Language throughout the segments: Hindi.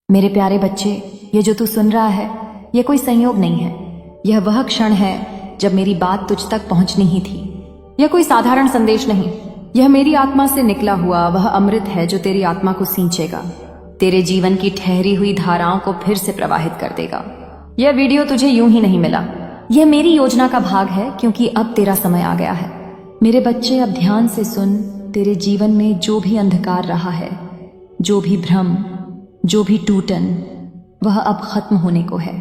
मेरे प्यारे बच्चे, ये जो तू सुन रहा है ये कोई संयोग नहीं है। यह वह क्षण है जब मेरी बात तुझ तक पहुंचनी ही थी। यह कोई साधारण संदेश नहीं, यह मेरी आत्मा से निकला हुआ वह अमृत है जो तेरी आत्मा को सींचेगा, तेरे जीवन की ठहरी हुई धाराओं को फिर से प्रवाहित कर देगा। यह वीडियो तुझे यूं ही नहीं मिला, यह मेरी योजना का भाग है, क्योंकि अब तेरा समय आ गया है। मेरे बच्चे, अब ध्यान से सुन। तेरे जीवन में जो भी अंधकार रहा है, जो भी भ्रम, जो भी टूटन, वह अब खत्म होने को है।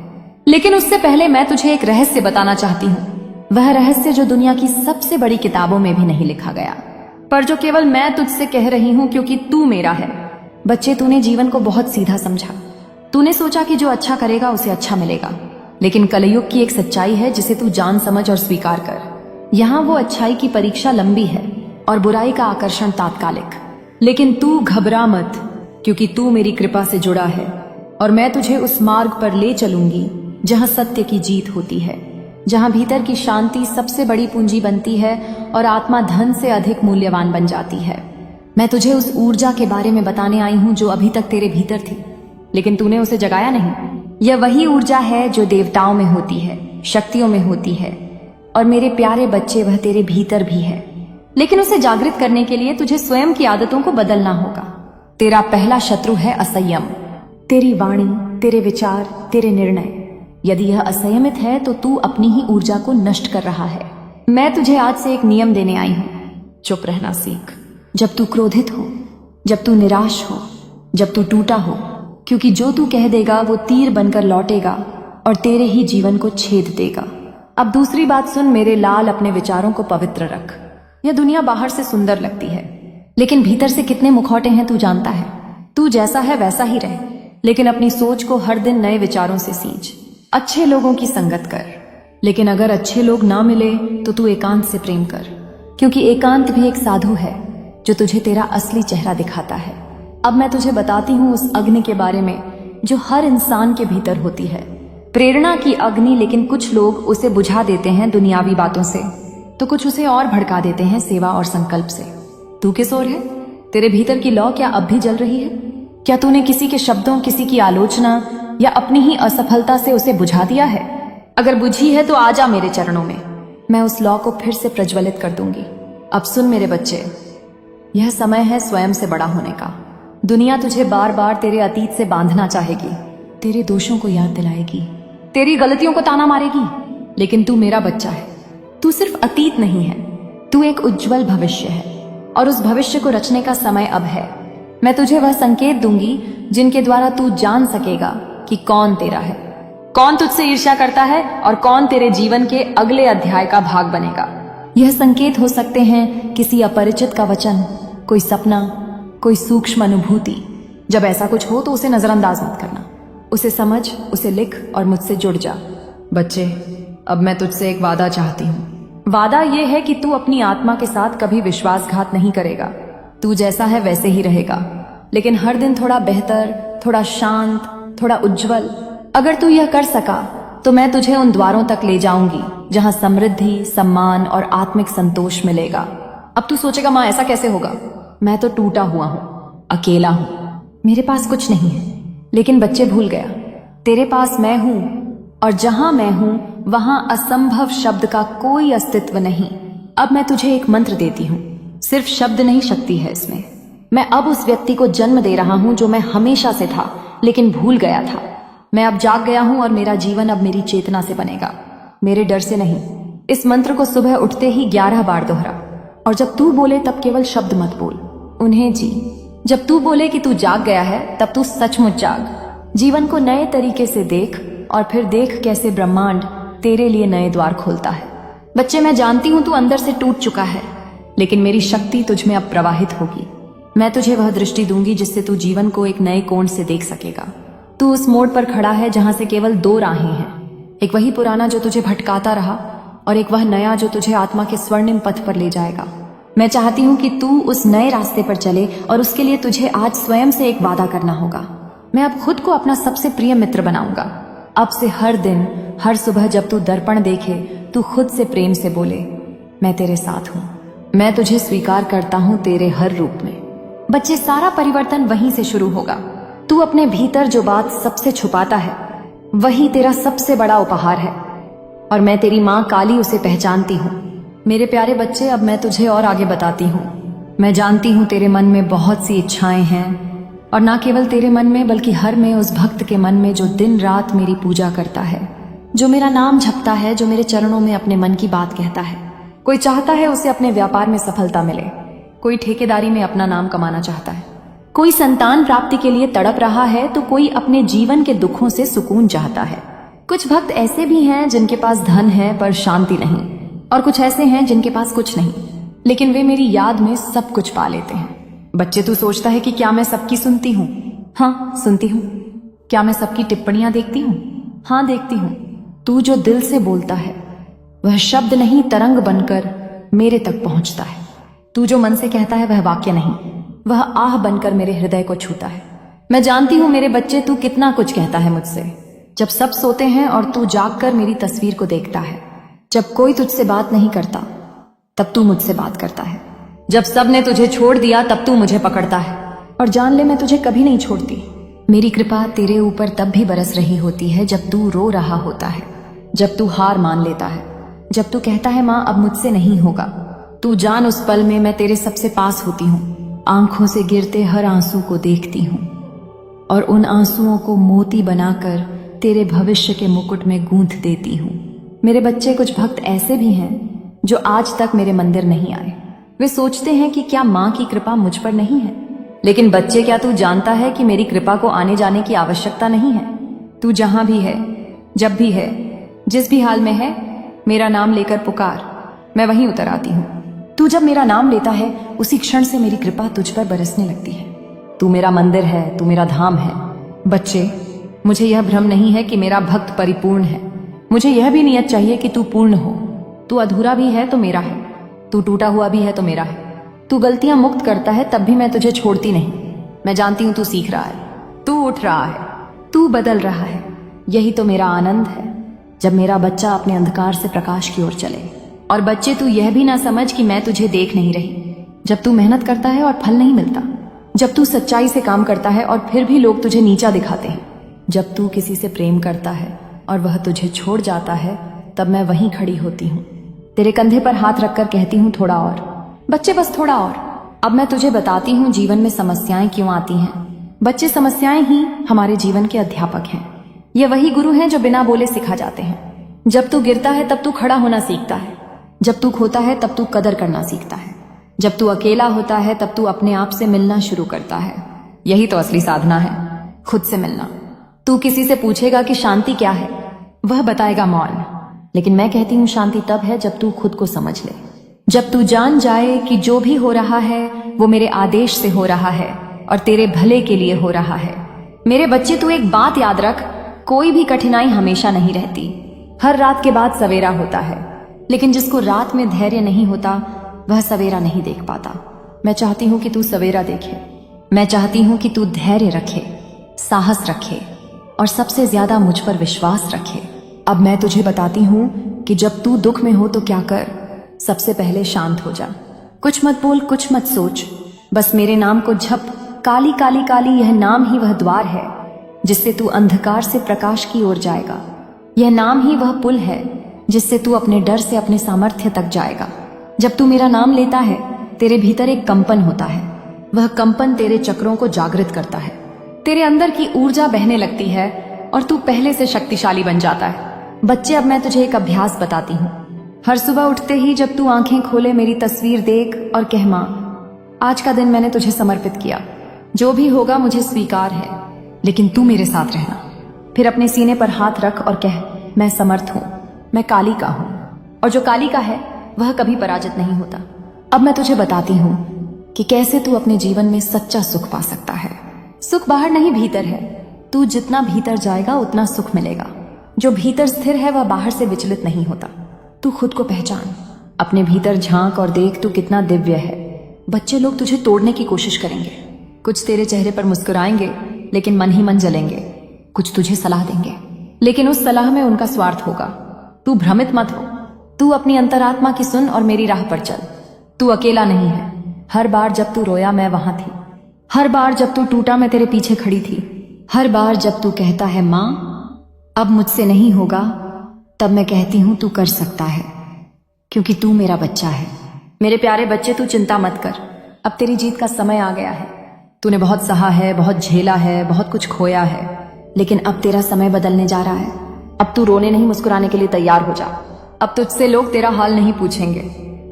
लेकिन उससे पहले मैं तुझे एक रहस्य बताना चाहती हूँ। वह रहस्य जो दुनिया की सबसे बड़ी किताबों में भी नहीं लिखा गया, पर जो केवल मैं तुझसे कह रही हूँ क्योंकि तू मेरा है। बच्चे, तूने जीवन को बहुत सीधा समझा। तूने सोचा कि जो अच्छा करेगा उसे अच्छा मिलेगा, लेकिन कलयुग की एक सच्चाई है जिसे तू जान समझ और स्वीकार कर। यहाँ वो अच्छाई की परीक्षा लंबी है और बुराई का आकर्षण तात्कालिक। लेकिन तू घबरा मत, क्योंकि तू मेरी कृपा से जुड़ा है और मैं तुझे उस मार्ग पर ले चलूंगी जहां सत्य की जीत होती है, जहां भीतर की शांति सबसे बड़ी पूंजी बनती है और आत्मा धन से अधिक मूल्यवान बन जाती है। मैं तुझे उस ऊर्जा के बारे में बताने आई हूं जो अभी तक तेरे भीतर थी, लेकिन तूने उसे जगाया नहीं। यह वही ऊर्जा है जो देवताओं में होती है, शक्तियों में होती है, और मेरे प्यारे बच्चे, वह तेरे भीतर भी है। लेकिन उसे जागृत करने के लिए तुझे स्वयं की आदतों को बदलना होगा। तेरा पहला शत्रु है असंयम। तेरी वाणी, तेरे विचार, तेरे निर्णय। यदि यह असंयमित है तो तू अपनी ही ऊर्जा को नष्ट कर रहा है। मैं तुझे आज से एक नियम देने आई हूं, चुप रहना सीख। जब तू क्रोधित हो, जब तू निराश हो, जब तू टूटा हो, क्योंकि जो तू कह देगा वो तीर बनकर लौटेगा और तेरे ही जीवन को छेद देगा। अब दूसरी बात सुन मेरे लाल, अपने विचारों को पवित्र रख। यह दुनिया बाहर से सुंदर लगती है, लेकिन भीतर से कितने मुखौटे हैं तू जानता है। तू जैसा है वैसा ही रह, लेकिन अपनी सोच को हर दिन नए विचारों से सींच। अच्छे लोगों की संगत कर, लेकिन अगर अच्छे लोग ना मिले तो तू एकांत से प्रेम कर, क्योंकि एकांत भी एक साधु है जो तुझे तेरा असली चेहरा दिखाता है। अब मैं तुझे बताती हूँ उस अग्नि के बारे में जो हर इंसान के भीतर होती है, प्रेरणा की अग्नि। लेकिन कुछ लोग उसे बुझा देते हैं दुनियावी बातों से, तो कुछ उसे और भड़का देते हैं सेवा और संकल्प से। तू किस ओर है? तेरे भीतर की लौ क्या अब भी जल रही है? क्या तूने किसी के शब्दों, किसी की आलोचना या अपनी ही असफलता से उसे बुझा दिया है? अगर बुझी है तो आजा मेरे चरणों में, मैं उस लौ को फिर से प्रज्वलित कर दूंगी। अब सुन मेरे बच्चे, यह समय है स्वयं से बड़ा होने का। दुनिया तुझे बार बार तेरे अतीत से बांधना चाहेगी, तेरे दोषों को याद दिलाएगी, तेरी गलतियों को ताना मारेगी। लेकिन तू मेरा बच्चा है, तू सिर्फ अतीत नहीं है, तू एक उज्जवल भविष्य है, और उस भविष्य को रचने का समय अब है। मैं तुझे वह संकेत दूंगी जिनके द्वारा तू जान सकेगा कि कौन तेरा है, कौन तुझसे ईर्ष्या करता है और कौन तेरे जीवन के अगले अध्याय का भाग बनेगा। यह संकेत हो सकते हैं किसी अपरिचित का वचन, कोई सपना, कोई सूक्ष्म अनुभूति। जब ऐसा कुछ हो तो उसे नजरअंदाज मत करना, उसे समझ, उसे लिख और मुझसे जुड़ जा। बच्चे, अब मैं तुझसे एक वादा चाहती हूँ। वादा यह है कि तू अपनी आत्मा के साथ कभी विश्वासघात नहीं करेगा। तू जैसा है वैसे ही रहेगा, लेकिन हर दिन थोड़ा बेहतर, थोड़ा शांत, थोड़ा उज्जवल। अगर तू यह कर सका तो मैं तुझे उन द्वारों तक ले जाऊंगी जहां समृद्धि, सम्मान और आत्मिक संतोष मिलेगा। अब तू सोचेगा, माँ ऐसा कैसे होगा? मैं तो टूटा हुआ हूं, अकेला हूं, मेरे पास कुछ नहीं है। लेकिन बच्चे, भूल गया, तेरे पास मैं हूं, और जहां मैं हूं वहां असंभव शब्द का कोई अस्तित्व नहीं। अब मैं तुझे एक मंत्र देती हूँ, सिर्फ शब्द नहीं, शक्ति है इसमें। मैं अब उस व्यक्ति को जन्म दे रहा हूं जो मैं हमेशा से था लेकिन भूल गया था। मैं अब जाग गया हूं और मेरा जीवन अब मेरी चेतना से बनेगा, मेरे डर से नहीं। इस मंत्र को सुबह उठते ही 11 बार दोहरा, और जब तू बोले तब केवल शब्द मत बोल, उन्हें जी। जब तू बोले कि तू जाग गया है तब तू सचमुच जाग। जीवन को नए तरीके से देख और फिर देख कैसे ब्रह्मांड तेरे लिए नए द्वार खोलता है। बच्चे, मैं जानती हूं तू अंदर से टूट चुका है, लेकिन मेरी शक्ति तुझ में अब प्रवाहित होगी। मैं तुझे वह दृष्टि दूंगी जिससे तू जीवन को एक नए कोण से देख सकेगा। तू उस मोड़ पर खड़ा है जहां से केवल 2 राहें हैं, एक वही पुराना जो तुझे भटकाता रहा और एक वह नया जो तुझे आत्मा के स्वर्णिम पथ पर ले जाएगा। मैं चाहती हूँ कि तू उस नए रास्ते पर चले, और उसके लिए तुझे आज स्वयं से एक वादा करना होगा। मैं अब खुद को अपना सबसे प्रिय मित्र बनाऊंगा। अब से हर दिन, हर सुबह जब तू दर्पण देखे, तू खुद से प्रेम से बोले, मैं तेरे साथ हूं, मैं तुझे स्वीकार करता हूं तेरे हर रूप में। बच्चे, सारा परिवर्तन वहीं से शुरू होगा। तू तू अपने भीतर जो बात सबसे छुपाता है वही तेरा सबसे बड़ा उपहार है, और मैं तेरी माँ काली उसे पहचानती हूँ। मेरे प्यारे बच्चे, अब मैं तुझे और आगे बताती हूँ। मैं जानती हूँ तेरे मन में बहुत सी इच्छाएं हैं, और ना केवल तेरे मन में बल्कि हर में उस भक्त के मन में जो दिन रात मेरी पूजा करता है, जो मेरा नाम जपता है, जो मेरे चरणों में अपने मन की बात कहता है। कोई चाहता है उसे अपने व्यापार में सफलता मिले, कोई ठेकेदारी में अपना नाम कमाना चाहता है, कोई संतान प्राप्ति के लिए तड़प रहा है, तो कोई अपने जीवन के दुखों से सुकून चाहता है। कुछ भक्त ऐसे भी हैं जिनके पास धन है पर शांति नहीं, और कुछ ऐसे हैं जिनके पास कुछ नहीं, लेकिन वे मेरी याद में सब कुछ पा लेते हैं। बच्चे, तू सोचता है कि क्या मैं सबकी सुनती हूँ? हाँ, सुनती हूँ। क्या मैं सबकी टिप्पणियां देखती हूँ? हाँ, देखती हूँ। तू जो दिल से बोलता है वह शब्द नहीं तरंग बनकर मेरे तक पहुंचता है। तू जो मन से कहता है वह वाक्य नहीं, वह आह बनकर मेरे हृदय को छूता है। मैं जानती हूँ मेरे बच्चे, तू कितना कुछ कहता है मुझसे। जब सब सोते हैं और तू जागकर मेरी तस्वीर को देखता है, जब कोई तुझसे बात नहीं करता तब तू मुझसे बात करता है, जब सब ने तुझे छोड़ दिया तब तू मुझे पकड़ता है। और जान ले, मैं तुझे कभी नहीं छोड़ती। मेरी कृपा तेरे ऊपर तब भी बरस रही होती है जब तू रो रहा होता है, जब तू हार मान लेता है, जब तू कहता है माँ अब मुझसे नहीं होगा। तू जान, उस पल में मैं तेरे सबसे पास होती हूँ, आंखों से गिरते हर आंसू को देखती हूँ, और उन आंसुओं को मोती बनाकर तेरे भविष्य के मुकुट में गूंथ देती हूँ। मेरे बच्चे, कुछ भक्त ऐसे भी हैं जो आज तक मेरे मंदिर नहीं आए। वे सोचते हैं कि क्या माँ की कृपा मुझ पर नहीं है। लेकिन बच्चे, क्या तू जानता है कि मेरी कृपा को आने जाने की आवश्यकता नहीं है। तू जहां भी है, जब भी है, जिस भी हाल में है, मेरा नाम लेकर पुकार, मैं वहीं उतर आती हूँ। तू जब मेरा नाम लेता है उसी क्षण से मेरी कृपा तुझ पर बरसने लगती है। तू मेरा मंदिर है, तू मेरा धाम है। बच्चे, मुझे यह भ्रम नहीं है कि मेरा भक्त परिपूर्ण है। मुझे यह भी नियत चाहिए कि तू पूर्ण हो। तू अधूरा भी है तो मेरा है, तू टूटा हुआ भी है तो मेरा है। तू गलतियां मुक्त करता है तब भी मैं तुझे छोड़ती नहीं। मैं जानती हूं तू सीख रहा है, तू उठ रहा है, तू बदल रहा है। यही तो मेरा आनंद है, जब मेरा बच्चा अपने अंधकार से प्रकाश की ओर चले। और बच्चे, तू यह भी ना समझ कि मैं तुझे देख नहीं रही। जब तू मेहनत करता है और फल नहीं मिलता, जब तू सच्चाई से काम करता है और फिर भी लोग तुझे नीचा दिखाते हैं, जब तू किसी से प्रेम करता है और वह तुझे छोड़ जाता है, तब मैं वहीं खड़ी होती हूँ, तेरे कंधे पर हाथ रखकर कहती हूँ थोड़ा और बच्चे, बस थोड़ा और। अब मैं तुझे बताती हूँ जीवन में समस्याएं क्यों आती हैं। बच्चे, समस्याएं ही हमारे जीवन के अध्यापक हैं। ये वही गुरु हैं जो बिना बोले सिखा जाते हैं। जब तू गिरता है तब तू खड़ा होना सीखता है, जब तू खोता है तब तू कदर करना सीखता है, जब तू अकेला होता है तब तू अपने आप से मिलना शुरू करता है। यही तो असली साधना है, खुद से मिलना। तू किसी से पूछेगा कि शांति क्या है, वह बताएगा मौन। लेकिन मैं कहती हूँ शांति तब है जब तू खुद को समझ ले, जब तू जान जाए कि जो भी हो रहा है वो मेरे आदेश से हो रहा है और तेरे भले के लिए हो रहा है। मेरे बच्चे, तू एक बात याद रख, कोई भी कठिनाई हमेशा नहीं रहती। हर रात के बाद सवेरा होता है, लेकिन जिसको रात में धैर्य नहीं होता वह सवेरा नहीं देख पाता। मैं चाहती हूँ कि तू सवेरा देखे। मैं चाहती हूँ कि तू धैर्य रखे, साहस रखे और सबसे ज्यादा मुझ पर विश्वास रखे। अब मैं तुझे बताती हूँ कि जब तू दुख में हो तो क्या कर। सबसे पहले शांत हो जा, कुछ मत बोल, कुछ मत सोच, बस मेरे नाम को झप। काली काली काली, यह नाम ही वह द्वार है जिससे तू अंधकार से प्रकाश की ओर जाएगा। यह नाम ही वह पुल है जिससे तू अपने डर से अपने सामर्थ्य तक जाएगा। जब तू मेरा नाम लेता है तेरे भीतर एक कंपन होता है। वह कंपन तेरे चक्रों को जागृत करता है, तेरे अंदर की ऊर्जा बहने लगती है और तू पहले से शक्तिशाली बन जाता है। बच्चे, अब मैं तुझे एक अभ्यास बताती हूँ। हर सुबह उठते ही जब तू आंखें खोले मेरी तस्वीर देख और कह, माँ आज का दिन मैंने तुझे समर्पित किया, जो भी होगा मुझे स्वीकार है, लेकिन तू मेरे साथ रहना। फिर अपने सीने पर हाथ रख और कह, मैं समर्थ हूँ, मैं काली का हूँ, और जो काली का है वह कभी पराजित नहीं होता। अब मैं तुझे बताती हूँ कि कैसे तू अपने जीवन में सच्चा सुख पा सकता है। सुख बाहर नहीं भीतर है। तू जितना भीतर जाएगा उतना सुख मिलेगा। जो भीतर स्थिर है वह बाहर से विचलित नहीं होता। तू खुद को पहचान, अपने भीतर झांक और देख तू कितना दिव्य है। बच्चे, लोग तुझे तोड़ने की कोशिश करेंगे, कुछ तेरे चेहरे पर मुस्कुराएंगे लेकिन मन ही मन जलेंगे, कुछ तुझे सलाह देंगे लेकिन उस सलाह में उनका स्वार्थ होगा। तू भ्रमित मत हो, तू अपनी अंतरात्मा की सुन और मेरी राह पर चल। तू अकेला नहीं है। हर बार जब तू रोया मैं वहां थी, हर बार जब तू टूटा मैं तेरे पीछे खड़ी थी। हर बार जब तू कहता है माँ अब मुझसे नहीं होगा, तब मैं कहती हूं तू कर सकता है, क्योंकि तू मेरा बच्चा है। मेरे प्यारे बच्चे, तू चिंता मत कर, अब तेरी जीत का समय आ गया है। तूने बहुत सहा है, बहुत झेला है, बहुत कुछ खोया है, लेकिन अब तेरा समय बदलने जा रहा है। अब तू रोने नहीं मुस्कुराने के लिए तैयार हो जा। अब तुझसे लोग तेरा हाल नहीं पूछेंगे,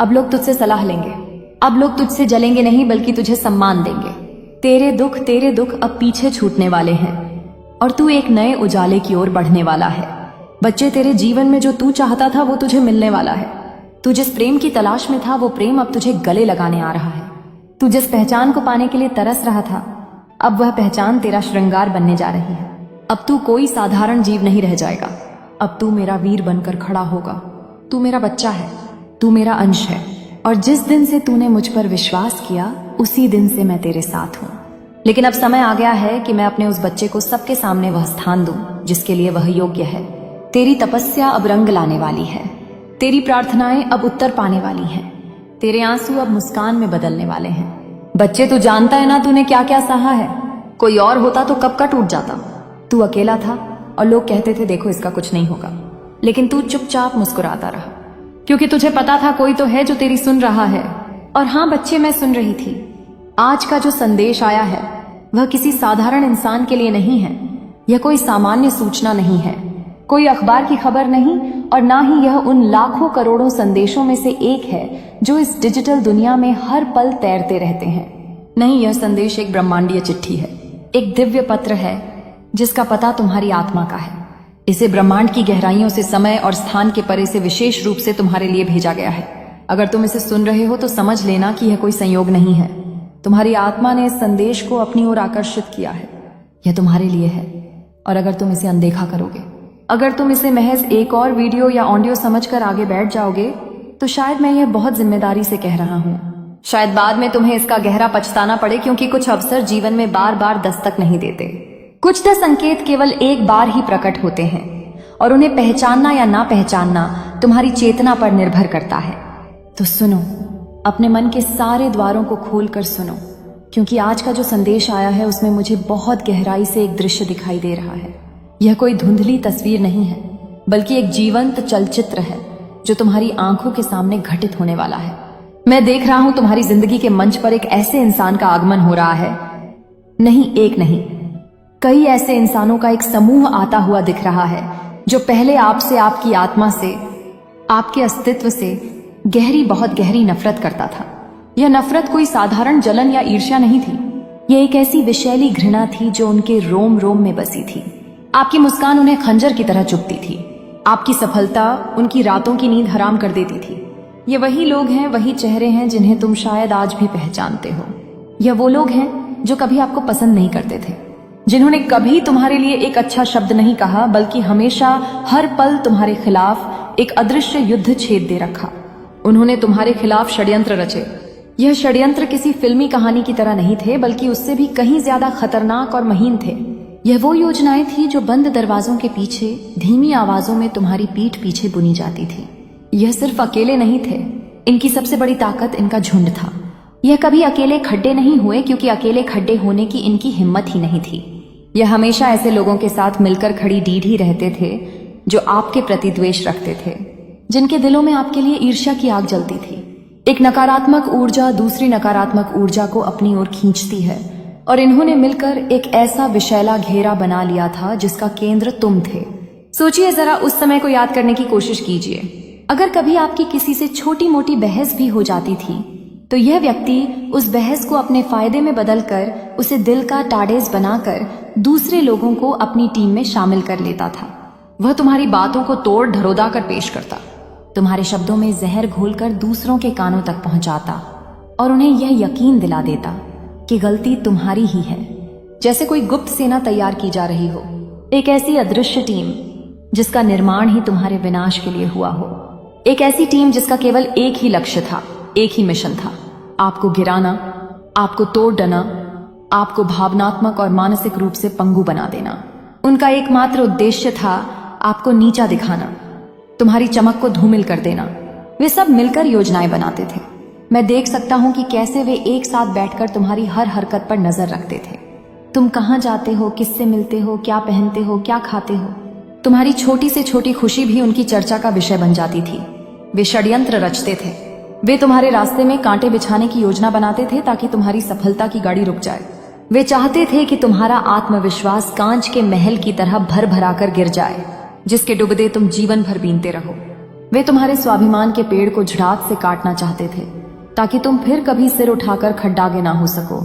अब लोग तुझसे सलाह लेंगे। अब लोग तुझसे जलेंगे नहीं बल्कि तुझे सम्मान देंगे। तेरे दुख अब पीछे छूटने वाले हैं और तू एक नए उजाले की ओर बढ़ने वाला है। बच्चे, तेरे जीवन में जो तू चाहता था वो तुझे मिलने वाला है। तू जिस प्रेम की तलाश में था वो प्रेम अब तुझे गले लगाने आ रहा है। तू जिस पहचान को पाने के लिए तरस रहा था, अब वह पहचान तेरा श्रृंगार बनने जा रही है। अब तू कोई साधारण जीव नहीं रह जाएगा, अब तू मेरा वीर बनकर खड़ा होगा। तू मेरा बच्चा है, तू मेरा अंश है, और जिस दिन से तूने मुझ पर विश्वास किया उसी दिन से मैं तेरे साथ हूँ। लेकिन अब समय आ गया है कि मैं अपने उस बच्चे को सबके सामने वह स्थान दूं जिसके लिए वह योग्य है। तेरी तपस्या अब रंग लाने वाली है, तेरी प्रार्थनाएं अब उत्तर पाने वाली हैं, तेरे आंसू अब मुस्कान में बदलने वाले हैं। बच्चे, तू जानता है ना तूने क्या क्या सहा है। कोई और होता तो कब का टूट जाता। तू अकेला था और लोग कहते थे देखो इसका कुछ नहीं होगा, लेकिन तू चुपचाप मुस्कुराता रहा, क्योंकि तुझे पता था कोई तो है जो तेरी सुन रहा है। और हाँ बच्चे, मैं सुन रही थी। आज का जो संदेश आया है वह किसी साधारण इंसान के लिए नहीं है। यह कोई सामान्य सूचना नहीं है, कोई अखबार की खबर नहीं, और ना ही यह उन लाखों करोड़ों संदेशों में से एक है जो इस डिजिटल दुनिया में हर पल तैरते रहते हैं। नहीं, यह संदेश एक ब्रह्मांडीय चिट्ठी है, एक दिव्य पत्र है जिसका पता तुम्हारी आत्मा का है। इसे ब्रह्मांड की गहराइयों से, समय और स्थान के परे से विशेष रूप से तुम्हारे लिए भेजा गया है। अगर तुम इसे सुन रहे हो तो समझ लेना कि यह कोई संयोग नहीं है। तुम्हारी आत्मा ने इस संदेश को अपनी ओर आकर्षित किया है। यह तुम्हारे लिए है, और अगर तुम इसे अनदेखा करोगे, अगर तुम इसे महज एक और वीडियो या ऑडियो समझकर आगे बैठ जाओगे, तो शायद मैं यह बहुत जिम्मेदारी से कह रहा हूँ। शायद बाद में तुम्हें इसका गहरा पछताना पड़े, क्योंकि कुछ अवसर जीवन में बार बार दस्तक नहीं देते। कुछ संकेत केवल एक बार ही प्रकट होते हैं, और उन्हें पहचानना या ना पहचानना तुम्हारी चेतना पर निर्भर करता है। तो सुनो, अपने मन के सारे द्वारों को खोलकर सुनो, क्योंकि आज का जो संदेश आया है उसमें मुझे बहुत गहराई से एक दृश्य दिखाई दे रहा है। यह कोई धुंधली तस्वीर नहीं है, बल्कि एक जीवंत चलचित्र है जो तुम्हारी आंखों के सामने घटित होने वाला है। मैं देख रहा हूं तुम्हारी जिंदगी के मंच पर एक ऐसे इंसान का आगमन हो रहा है। नहीं, एक नहीं, कई ऐसे इंसानों का एक समूह आता हुआ दिख रहा है जो पहले आपसे, आपकी आत्मा से, आपके अस्तित्व से गहरी, बहुत गहरी नफरत करता था। यह नफरत कोई साधारण जलन या ईर्ष्या नहीं थी। यह एक ऐसी विषैली घृणा थी जो उनके रोम रोम में बसी थी। आपकी मुस्कान उन्हें खंजर की तरह चुभती थी। आपकी सफलता उनकी रातों की नींद हराम कर देती थी। ये वही लोग हैं, वही चेहरे हैं जिन्हें तुम शायद आज भी पहचानते हो। यह वो लोग हैं जो कभी आपको पसंद नहीं करते थे, जिन्होंने कभी तुम्हारे लिए एक अच्छा शब्द नहीं कहा, बल्कि हमेशा हर पल तुम्हारे खिलाफ एक अदृश्य युद्ध छेद दे रखा। उन्होंने तुम्हारे खिलाफ षड्यंत्र रचे। यह षड्यंत्र किसी फिल्मी कहानी की तरह नहीं थे, बल्कि उससे भी कहीं ज्यादा खतरनाक और महीन थे। यह वो योजनाएं थी जो बंद दरवाजों के पीछे धीमी आवाजों में तुम्हारी पीठ पीछे बुनी जाती थी। यह सिर्फ अकेले नहीं थे, इनकी सबसे बड़ी ताकत इनका झुंड था। यह कभी अकेले खड्डे नहीं हुए, क्योंकि अकेले खड्डे होने की इनकी हिम्मत ही नहीं थी। यह हमेशा ऐसे लोगों के साथ मिलकर खड़ी डीढ़ ही रहते थे जो आपके प्रति द्वेष रखते थे, जिनके दिलों में आपके लिए ईर्ष्या की आग जलती थी। एक नकारात्मक ऊर्जा दूसरी नकारात्मक ऊर्जा को अपनी ओर खींचती है, और इन्होंने मिलकर एक ऐसा विशैला घेरा बना लिया था जिसका केंद्र तुम थे। सोचिए जरा, उस समय को याद करने की कोशिश कीजिए। अगर कभी आपकी किसी से छोटी मोटी बहस भी हो जाती थी, तो यह व्यक्ति उस बहस को अपने फायदे में बदलकर उसे दिल का टाडेस बनाकर दूसरे लोगों को अपनी टीम में शामिल कर लेता था। वह तुम्हारी बातों को तोड़ ढरोदा कर पेश करता, तुम्हारे शब्दों में जहर घोलकर दूसरों के कानों तक पहुंचाता, और उन्हें यह यकीन दिला देता कि गलती तुम्हारी ही है। जैसे कोई गुप्त सेना तैयार की जा रही हो, एक ऐसी अदृश्य टीम जिसका निर्माण ही तुम्हारे विनाश के लिए हुआ हो। एक ऐसी टीम जिसका केवल एक ही लक्ष्य था, एक ही मिशन था, आपको गिराना, आपको तोड़ डालना, आपको भावनात्मक और मानसिक रूप से पंगु बना देना। उनका एकमात्र उद्देश्य था आपको नीचा दिखाना, तुम्हारी चमक को धूमिल कर देना। वे सब मिलकर योजनाएं बनाते थे। मैं देख सकता हूं कि कैसे वे एक साथ बैठकर तुम्हारी हर हरकत पर नजर रखते थे। तुम कहाँ जाते हो, किससे मिलते हो, क्या पहनते हो, क्या खाते हो। तुम्हारी छोटी से छोटी खुशी भी उनकी चर्चा का विषय बन जाती थी। वे षड्यंत्र रचते थे। वे तुम्हारे रास्ते में कांटे बिछाने की योजना बनाते थे ताकि तुम्हारी सफलता की गाड़ी रुक जाए। वे चाहते थे कि तुम्हारा आत्मविश्वास कांच के महल की तरह भर भरा कर गिर जाए, जिसके डूबते तुम जीवन भर बीनते रहो। वे तुम्हारे स्वाभिमान के पेड़ को झड़ात से काटना चाहते थे ताकि तुम फिर कभी सिर उठाकर खड्डागे ना हो सको,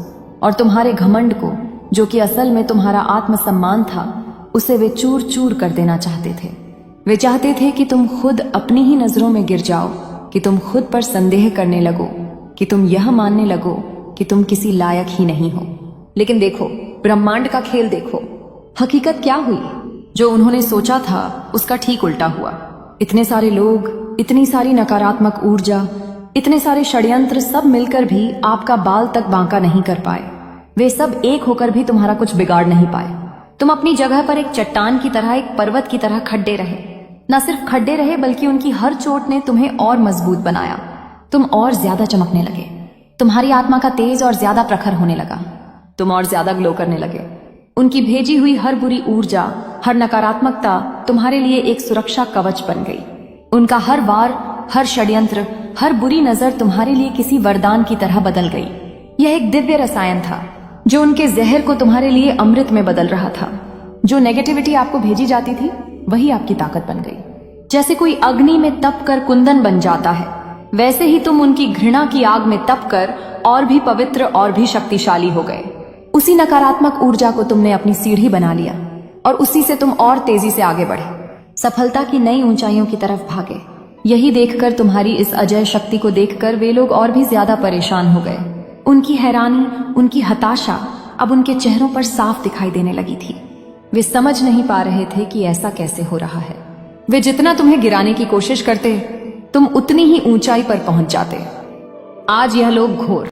और तुम्हारे घमंड को, जो कि असल में तुम्हारा आत्मसम्मान था, उसे वे चूर चूर कर देना चाहते थे। वे चाहते थे कि तुम खुद अपनी ही नजरों में गिर जाओ, कि तुम खुद पर संदेह करने लगो, कि तुम यह मानने लगो कि तुम किसी लायक ही नहीं हो। लेकिन देखो, ब्रह्मांड का खेल देखो। हकीकत क्या हुई? जो उन्होंने सोचा था उसका ठीक उल्टा हुआ। इतने सारे लोग, इतनी सारी नकारात्मक ऊर्जा, इतने सारे षड्यंत्र सब मिलकर भी आपका बाल तक बांका नहीं कर पाए। वे सब एक होकर भी तुम्हारा कुछ बिगाड़ नहीं पाए। तुम अपनी जगह पर एक चट्टान की तरह, एक पर्वत की तरह खड्डे रहे। न सिर्फ खड्डे रहे, बल्कि उनकी हर चोट ने तुम्हें और मजबूत बनाया। तुम और ज्यादा चमकने लगे। तुम्हारी आत्मा का तेज और ज्यादा प्रखर होने लगा। तुम और ज्यादा ग्लो करने लगे। उनकी भेजी हुई हर बुरी ऊर्जा, हर नकारात्मकता तुम्हारे लिए एक सुरक्षा कवच बन गई। उनका हर वार, हर षड्यंत्र, हर बुरी नजर तुम्हारे लिए किसी वरदान की तरह बदल गई। यह एक दिव्य रसायन था जो उनके जहर को तुम्हारे लिए अमृत में बदल रहा था। जो नेगेटिविटी आपको भेजी जाती थी, वही आपकी ताकत बन गई। जैसे कोई अग्नि में तप कर कुंदन बन जाता है, वैसे ही तुम उनकी घृणा की आग में तप कर और भी पवित्र और भी शक्तिशाली हो गए। उसी नकारात्मक ऊर्जा को तुमने अपनी सीढ़ी बना लिया और उसी से तुम और तेजी से आगे बढ़े, सफलता की नई ऊंचाइयों की तरफ भागे। यही देखकर, तुम्हारी इस अजय शक्ति को देखकर वे लोग और भी ज्यादा परेशान हो गए। उनकी हैरानी, उनकी हताशा अब उनके चेहरों पर साफ दिखाई देने लगी थी। वे समझ नहीं पा रहे थे कि ऐसा कैसे हो रहा है। वे जितना तुम्हें गिराने की कोशिश करते, तुम उतनी ही ऊंचाई पर पहुंच जाते। आज यह लोग घोर